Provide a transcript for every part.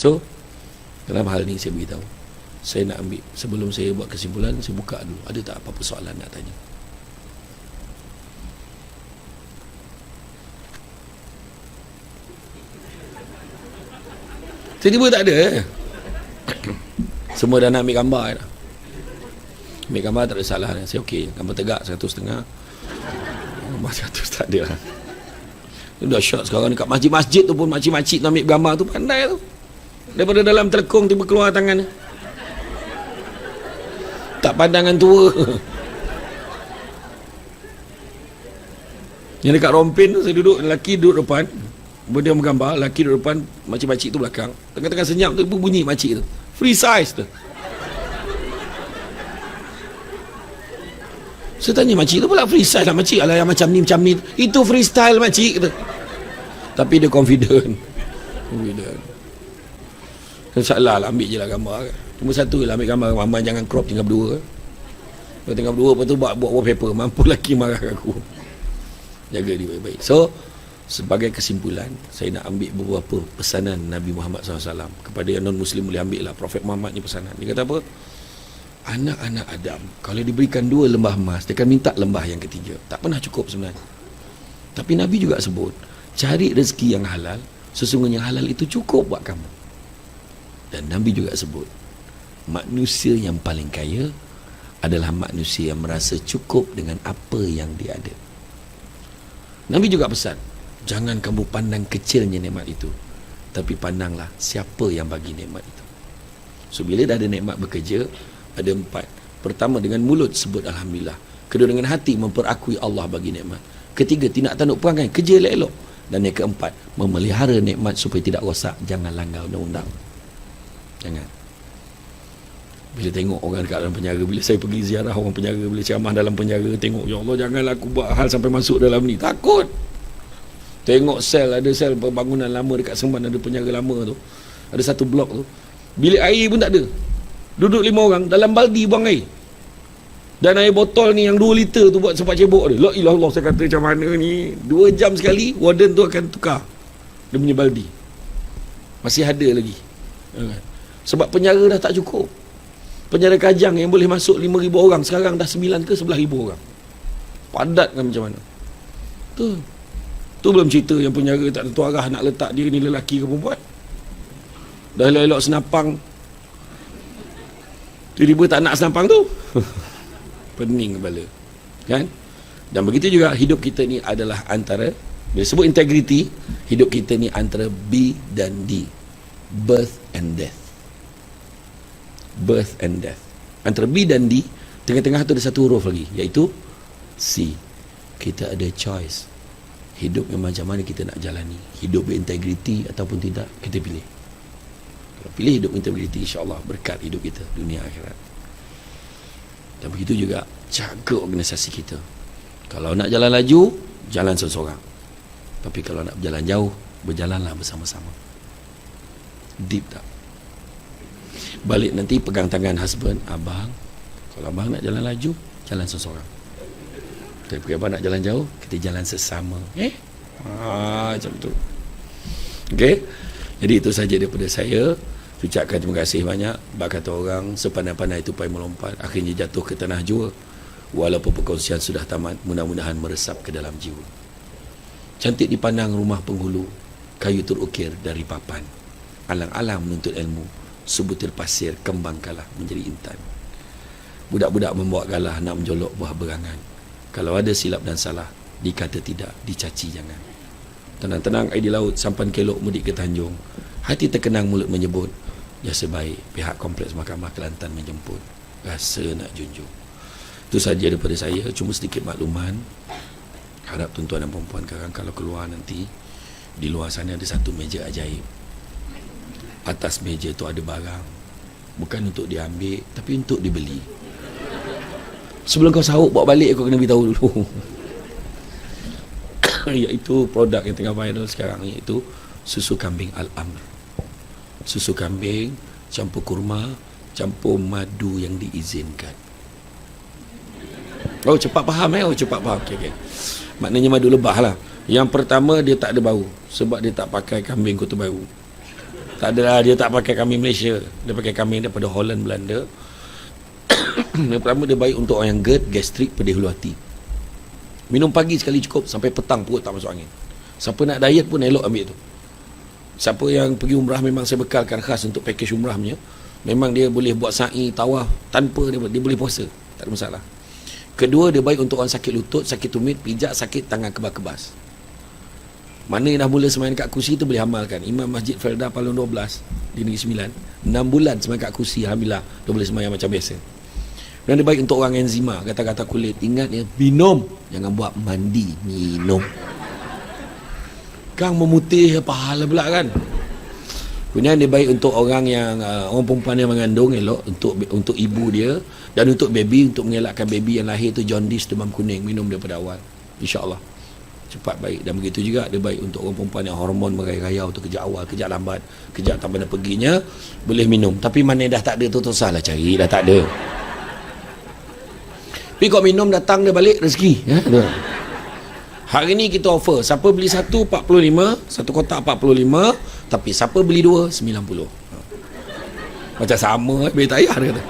So dalam hal ni saya beritahu, saya nak ambil, sebelum saya buat kesimpulan, saya buka dulu, ada tak apa-apa soalan nak tanya? Tiba-tiba tak ada. Semua dah nak ambil gambar dah. Ambil gambar tak ada salah. Saya okey, gambar tegak 1.5. Gambar 100 tak ada. Dah shot sekarang dekat masjid-masjid tu pun, makcik-makcik tu ambil gambar tu pandai tu. Daripada dalam telekung tiba keluar tangan. Tak pandangan tua. Yang dekat rompin tu saya duduk, lelaki duduk depan, dia menggambar, lelaki duduk depan, makcik-makcik tu belakang. Tengah-tengah senyap tu bunyi makcik tu. Free size tu. Saya tanya makcik tu pula, free size lah makcik, alah yang macam ni. Itu freestyle makcik tu. Tapi dia confident. InsyaAllah lah, ambil je lah gambar. Cuma satu lah, ambil gambar. Mama jangan crop, tinggal berdua. Kalau tinggal berdua, lepas tu buat wallpaper. Mampu lelaki marah aku. Jaga dia baik-baik. So, sebagai kesimpulan, saya nak ambil beberapa pesanan Nabi Muhammad SAW. Kepada yang non-Muslim boleh ambil lah. Prophet Muhammad ni pesanan. Dia kata apa? Anak-anak Adam, kalau diberikan 2 lembah emas, dia akan minta lembah yang ketiga. Tak pernah cukup sebenarnya. Tapi Nabi juga sebut, cari rezeki yang halal, sesungguhnya halal itu cukup buat kamu. Dan Nabi juga sebut, manusia yang paling kaya adalah manusia yang merasa cukup dengan apa yang dia ada. Nabi juga pesan, jangan kamu pandang kecilnya nikmat itu, tapi pandanglah siapa yang bagi nikmat itu. So bila dah ada nikmat bekerja, ada 4. Pertama, dengan mulut sebut Alhamdulillah. Kedua, dengan hati memperakui Allah bagi nikmat. Ketiga, tidak tanduk perangai, kerja elok-elok. Dan yang keempat, memelihara nikmat supaya tidak rosak. Jangan langgar undang-undang. Jangan. Bila tengok orang dekat dalam penjara, bila saya pergi ziarah orang penjara, bila ceramah dalam penjara, tengok, ya Allah janganlah aku buat hal sampai masuk dalam ni. Takut. Tengok sel, ada sel bangunan lama dekat Seremban, ada penjara lama tu, ada satu blok tu, bilik air pun tak ada. Duduk 5 orang dalam baldi buang air. Dan air botol ni yang 2 liter tu buat sempat cebok dia. La ilah Allah, saya kata macam mana ni, 2 jam sekali warden tu akan tukar dia punya baldi. Masih ada lagi. Sebab penjara dah tak cukup. Penjara Kajang yang boleh masuk 5,000 orang sekarang dah 9 ke 11,000 orang. Padat kan macam mana. Tu belum cerita yang penjara tak tentu arah nak letak dia ni lelaki ke perempuan. Dah elok-elok senapang, tiba-tiba tak nak senapang tu. Pening kepala. Kan? Dan begitu juga hidup kita ni adalah antara, bila sebut integrity, hidup kita ni antara B dan D. Birth and death. Birth and death. Antara B dan D, tengah-tengah tu ada satu huruf lagi, iaitu C. Kita ada choice. Hidup yang macam mana kita nak jalani. Hidup berintegriti ataupun tidak, kita pilih. Kalau pilih hidup integriti, insyaAllah berkat hidup kita dunia akhirat. Dan begitu juga jaga organisasi kita. Kalau nak jalan laju, jalan seorang-seorang. Tapi kalau nak berjalan jauh, berjalanlah bersama-sama. Deep tak? Balik nanti pegang tangan husband, abang, kalau abang nak jalan laju, jalan seorang-seorang. Tapi abang nak jalan jauh, kita jalan sesama. Macam tu. Okey. Jadi itu saja daripada saya. Ucapkan terima kasih banyak. Bak kata orang, sepandai-pandai tupai melompat, akhirnya jatuh ke tanah jua. Walaupun perkongsian sudah tamat, mudah-mudahan meresap ke dalam jiwa. Cantik dipandang rumah penghulu, kayu terukir dari papan. Alang-alang menuntut ilmu, sebutir pasir kembang kalah menjadi intan. Budak-budak membawa galah nak menjolok buah berangan. Kalau ada silap dan salah, dikata tidak, dicaci jangan. Tenang-tenang air di laut, sampan kelok mudik ke Tanjung. Hati terkenang mulut menyebut, jasa baik pihak kompleks Mahkamah Kelantan menjemput. Rasa nak junjung. Itu saja daripada saya, cuma sedikit makluman. Harap tuan-tuan dan perempuan sekarang kalau keluar nanti, di luar sana ada satu meja ajaib. Atas meja tu ada barang, bukan untuk diambil, tapi untuk dibeli. Sebelum kau sahut bawa balik, kau kena beritahu dulu. Iaitu produk yang tengah viral sekarang, iaitu susu kambing Al-Amr. Susu kambing campur kurma, campur madu yang diizinkan. Oh, cepat faham cepat faham. Okay. Maknanya madu lebah lah. Yang pertama, dia tak ada bau, sebab dia tak pakai kambing kota baru. Tak adalah, dia tak pakai kambing Malaysia. Dia pakai kambing daripada Holland, Belanda. Yang pertama, dia baik untuk orang yang GERD, gastrik, pedih hulu hati. Minum pagi sekali cukup, sampai petang perut tak masuk angin. Siapa nak diet pun elok ambil tu. Siapa yang pergi umrah, memang saya bekalkan khas untuk package umrahnya. Memang dia boleh buat sa'i, tawaf, tanpa dia boleh puasa, tak ada masalah. Kedua, dia baik untuk orang sakit lutut, sakit tumit, pijak, sakit tangan kebas-kebas. Mana yang dah mula semain kat kursi tu boleh amalkan. Imam Masjid Felda Palung 12 di Negeri Sembilan, 6 bulan semain kat kursi, alhamdulillah dia boleh semayang macam biasa. Dan dia baik untuk orang enzima, kata-kata kulit. Ingat ya, minum, jangan buat mandi, minum. Kang memutih pahala pula kan. Kemudian dia baik untuk orang yang orang perempuan yang mengandung, elok untuk ibu dia, dan untuk baby, untuk mengelakkan baby yang lahir tu jaundice, demam kuning, minum daripada awal, insya-Allah cepat baik. Dan begitu juga dia baik untuk orang perempuan yang hormon merayau-rayau tu, kejap awal, kejap lambat, kejap tak mana perginya, boleh minum. Tapi mana dah tak ada tu susahlah cari, dah tak ada. Tapi kau minum datang dia balik rezeki, ya. Hari ni kita offer, siapa beli satu 45, satu kotak 45, tapi siapa beli dua 90. Macam sama beli tayar kata.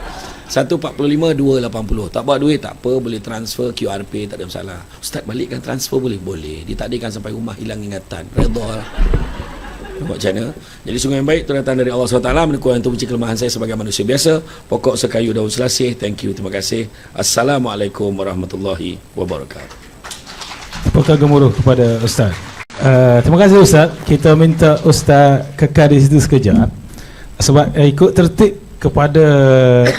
Satu 45, dua 80. Tak buat duit tak apa, boleh transfer QR Pay, tak ada masalah. Ustaz balikkan transfer boleh? Boleh. Ditakdirkan sampai rumah hilang ingatan. Redha lah. Nampak macam mana? Jadi sungguh yang baik itu datang dari Allah SWT, menegur untuk benci kelemahan saya sebagai manusia biasa. Pokok sekayu daun selasih. Thank you, terima kasih. Assalamualaikum warahmatullahi wabarakatuh. Apakah gemuruh kepada Ustaz? Terima kasih Ustaz. Kita minta Ustaz kekal di situ sekejap sebab ikut tertib kepada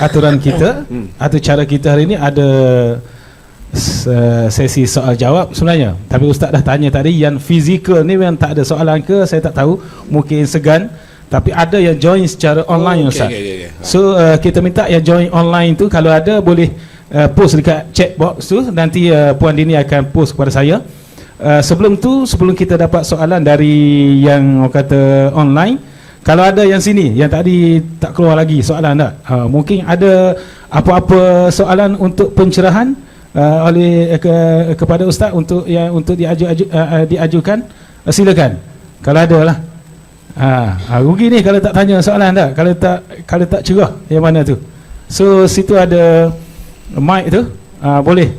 aturan kita atau cara kita hari ini ada sesi soal jawab sebenarnya. Tapi Ustaz dah tanya tadi yang fizikal ni memang tak ada soalan ke, saya tak tahu, mungkin segan. Tapi ada yang join secara online Ustaz. Okay. So kita minta yang join online tu kalau ada boleh post dekat chat box tu, nanti Puan Dini akan post kepada saya. Sebelum kita dapat soalan dari yang orang kata online, kalau ada yang sini yang tadi tak keluar lagi soalan tak, mungkin ada apa-apa soalan untuk pencerahan oleh kepada Ustaz untuk diajukan, silakan kalau ada lah. Rugi ni kalau tak tanya soalan tak, kalau tak cerah yang mana tu. So situ ada mic tu, boleh.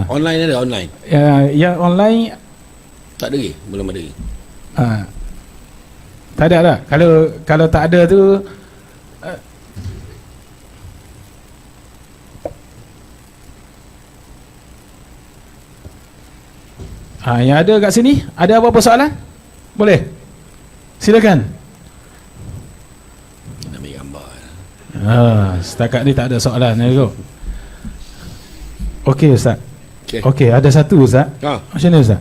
Online ada online. Yang online tak ada lagi, belum ada lagi. Tak ada lah. Kalau tak ada tu yang ada kat sini, ada apa-apa soalan? Boleh? Silakan. Nak ambil gambar. Setakat ni tak ada soalan. Okey Ustaz. Okey, ada satu Ustaz. Macam mana Ustaz?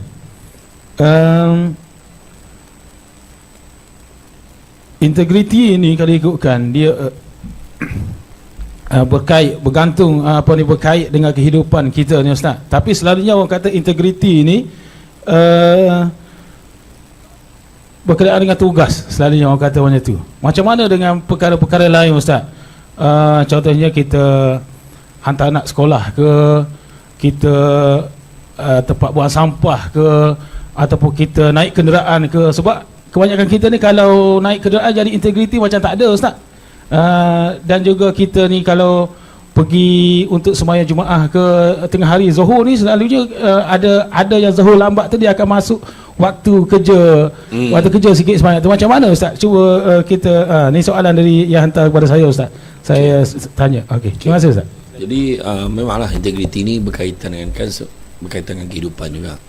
Integriti ini kalau ikutkan dia berkait dengan kehidupan kita ni Ustaz. Tapi selalunya orang kata integriti ini berkaitan dengan tugas. Selalunya orang kata macam tu. Macam mana dengan perkara-perkara lain Ustaz? Contohnya kita hantar anak sekolah ke, kita tempat buang sampah ke, ataupun kita naik kenderaan ke. Sebab kebanyakan kita ni kalau naik kenderaan jadi integriti macam tak ada Ustaz. Dan juga kita ni kalau pergi untuk sembahyang Jumaat ke tengah hari Zuhur ni, selalunya ada yang Zuhur lambat tu dia akan masuk waktu kerja, waktu kerja sikit sembahyang tu. Macam mana Ustaz? Cuba kita ni soalan dari yang hantar kepada saya Ustaz. Saya tanya. Okey. Terima kasih Ustaz. Jadi memanglah integriti ni berkaitan dengan berkaitan dengan kehidupan juga.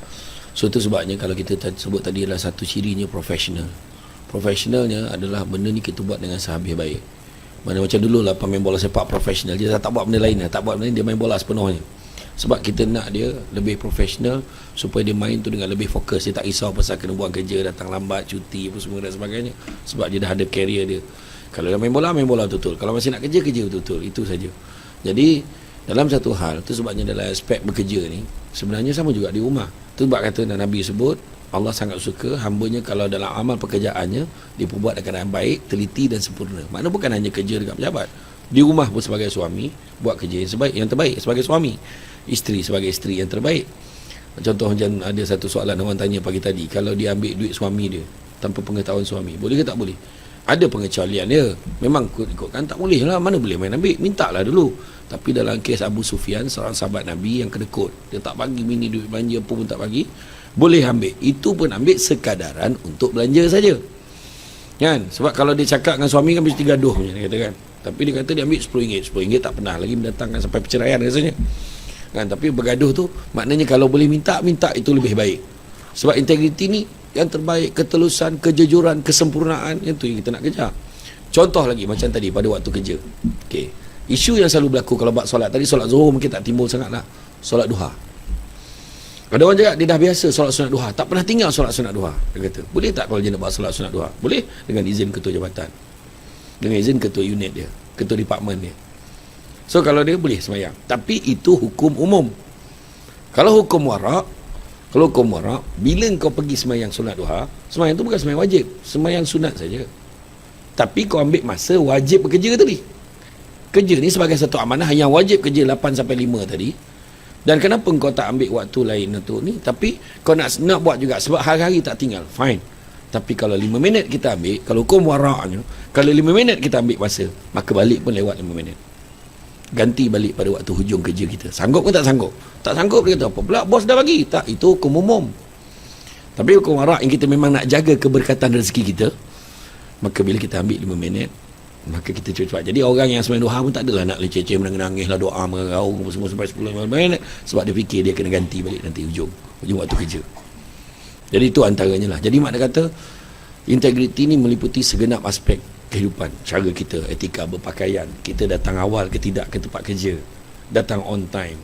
So itu sebabnya kalau kita sebut tadi adalah satu cirinya profesional. Profesionalnya adalah benda ni kita buat dengan sehabis baik. Mana macam dulu lah pemain bola sepak profesional, dia tak buat benda lain, tak buat benda lain, dia main bola sepenuhnya. Sebab kita nak dia lebih profesional supaya dia main tu dengan lebih fokus. Dia tak risau pasal kena buang kerja, datang lambat, cuti apa semua dan sebagainya. Sebab dia dah ada career dia. Kalau dia main bola betul-betul. Kalau masih nak kerja betul-betul. Itu saja. Jadi dalam satu hal tu sebabnya dalam aspek bekerja ni sebenarnya sama juga di rumah. Tu sebab kata Nabi sebut Allah sangat suka hamba-Nya kalau dalam amal pekerjaannya dia perbuat dengan keadaan baik, teliti dan sempurna. Maknanya bukan hanya kerja dekat pejabat. Di rumah pun sebagai suami buat kerja yang terbaik sebagai suami, isteri sebagai isteri yang terbaik. Contoh macam ada satu soalan orang tanya pagi tadi, kalau dia ambil duit suami dia, tanpa pengetahuan suami. Boleh ke tak boleh? Ada pengecualian dia. Memang ikutkan tak boleh lah. Mana boleh main ambil? Mintalah dulu. Tapi dalam kes Abu Sufyan, seorang sahabat Nabi yang kedekut, dia tak bagi bini duit belanja pun tak bagi, boleh ambil. Itu pun ambil sekadaran untuk belanja saja. Kan? Sebab kalau dia cakap dengan suami kan mesti gaduh punya, dia kata kan. Tapi dia kata dia ambil RM10. RM10 tak pernah lagi mendatangkan sampai perceraian rasanya. Kan? Tapi bergaduh tu maknanya kalau boleh minta itu lebih baik. Sebab integriti ni yang terbaik, ketelusan, kejujuran, kesempurnaan, yang tu yang kita nak kejar. Contoh lagi macam tadi pada waktu kerja. Okey. Isu yang selalu berlaku kalau bab solat tadi, solat Zuhur mungkin tak timbul sangatlah. Solat duha. Ada orang cakap dia dah biasa solat sunat duha, tak pernah tinggal solat sunat duha. Dia kata, boleh tak kalau dia nak buat solat sunat duha? Boleh, dengan izin ketua jabatan, dengan izin ketua unit dia, ketua departmen dia. So kalau dia boleh semayang. Tapi itu hukum umum. Kalau hukum warak, bila kau pergi semayang solat duha, semayang tu bukan semayang wajib, semayang sunat saja. Tapi kau ambil masa wajib bekerja tadi. Kerja ni sebagai satu amanah yang wajib kerja 8 sampai 5 tadi. Dan kenapa kau tak ambil waktu lain untuk ni? Tapi kau nak buat juga sebab hari-hari tak tinggal. Fine. Tapi kalau 5 minit kita ambil, kalau hukum waraknya, kalau 5 minit kita ambil masa, maka balik pun lewat 5 minit. Ganti balik pada waktu hujung kerja kita. Sanggup ke tak sanggup? Tak sanggup dia kata, apa pula bos dah bagi? Tak, itu hukum umum. Tapi hukum warak yang kita memang nak jaga keberkatan rezeki kita, maka bila kita ambil 5 minit, maka kita cepat. Jadi orang yang sembahyang duha pun tak adalah nak leceh-leceh menangis lah doa meraung semua sampai 10 minit, sebab dia fikir dia kena ganti balik nanti hujung waktu kerja. Jadi itu antaranya lah. Jadi makna kata integriti ni meliputi segenap aspek kehidupan, cara kita, etika berpakaian, kita datang awal ke tidak ke tempat kerja, datang on time,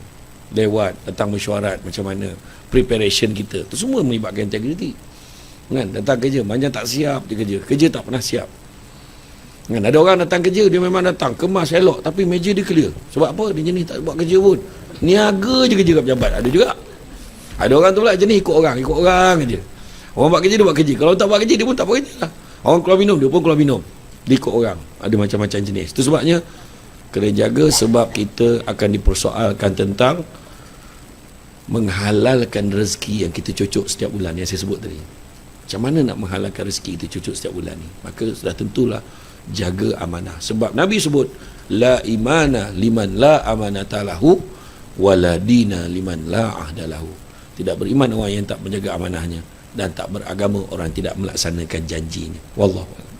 lewat, datang mesyuarat macam mana, preparation kita, tu semua melibatkan integriti. Kan, datang kerja banyak tak siap dia kerja tak pernah siap. Kan, ada orang datang kerja, dia memang datang kemas elok tapi meja dia clear. Sebab apa? Dia jenis tak buat kerja pun, niaga je kerja kat pejabat. Ada juga. Ada orang tu pula jenis ikut orang je. Orang buat kerja dia buat kerja, kalau tak buat kerja dia pun tak buat kerja lah. Orang keluar minum dia pun keluar minum, dia ikut orang. Ada macam-macam jenis. Itu sebabnya kena jaga, sebab kita akan dipersoalkan tentang menghalalkan rezeki yang kita cucuk setiap bulan yang saya sebut tadi. Macam mana nak menghalalkan rezeki kita cucuk setiap bulan ni? Maka sudah tentulah jaga amanah. Sebab Nabi sebut la imana liman la amanata lahu wala dina liman la ahda lahu. Tidak beriman orang yang tak menjaga amanahnya, dan tak beragama orang yang tidak melaksanakan janjinya. Wallahu a'lam.